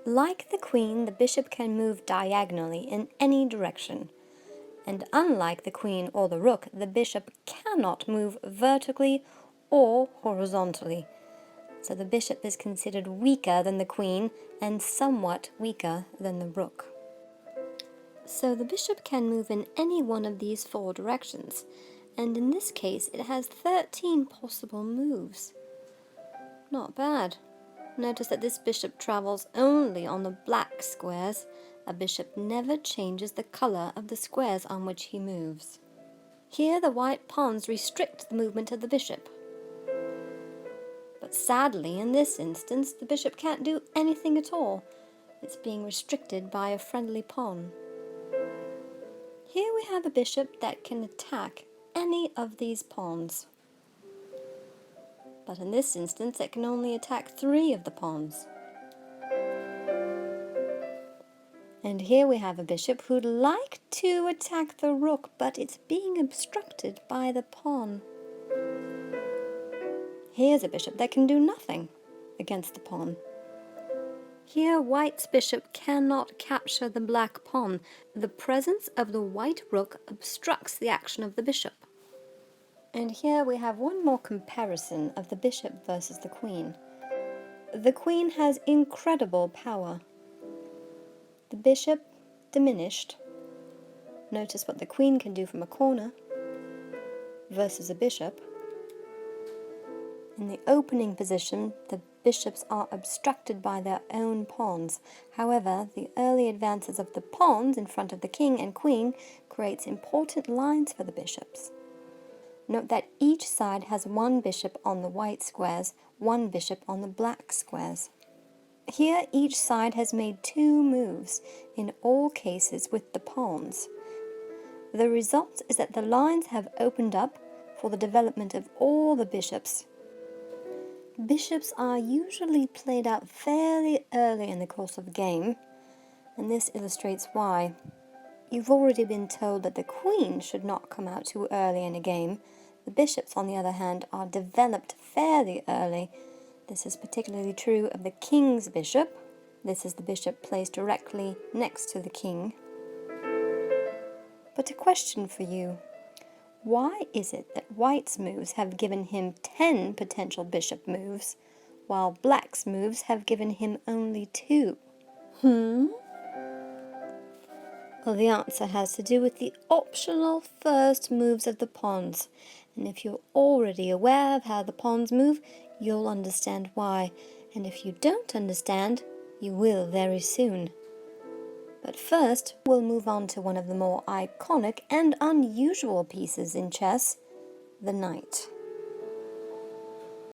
Like the queen, the bishop can move diagonally in any direction. And unlike the queen or the rook, the bishop cannot move vertically or horizontally. So the bishop is considered weaker than the queen and somewhat weaker than the rook. So the bishop can move in any one of these 4 directions, and in this case it has 13 possible moves. Not bad. Notice that this bishop travels only on the black squares. A bishop never changes the color of the squares on which he moves. Here the white pawns restrict the movement of the bishop. But sadly, in this instance, the bishop can't do anything at all. It's being restricted by a friendly pawn. Here we have a bishop that can attack any of these pawns. But in this instance, it can only attack 3 of the pawns. And here we have a bishop who'd like to attack the rook, but it's being obstructed by the pawn. Here's a bishop that can do nothing against the pawn. Here, white's bishop cannot capture the black pawn. The presence of the white rook obstructs the action of the bishop. And here we have one more comparison of the bishop versus the queen. The queen has incredible power. The bishop, diminished. Notice what the queen can do from a corner versus a bishop. In the opening position, the bishops are obstructed by their own pawns. However, the early advances of the pawns in front of the king and queen creates important lines for the bishops. Note that each side has 1 bishop on the white squares, 1 bishop on the black squares. Here, each side has made 2 moves, in all cases with the pawns. The result is that the lines have opened up for the development of all the bishops. Bishops are usually played out fairly early in the course of the game, and this illustrates why. You've already been told that the queen should not come out too early in a game. The bishops, on the other hand, are developed fairly early. This is particularly true of the king's bishop. This is the bishop placed directly next to the king. But a question for you. Why is it that white's moves have given him 10 potential bishop moves, while black's moves have given him only 2? Well, the answer has to do with the optional first moves of the pawns. And if you're already aware of how the pawns move, you'll understand why. And if you don't understand, you will very soon. But first, we'll move on to one of the more iconic and unusual pieces in chess, the knight.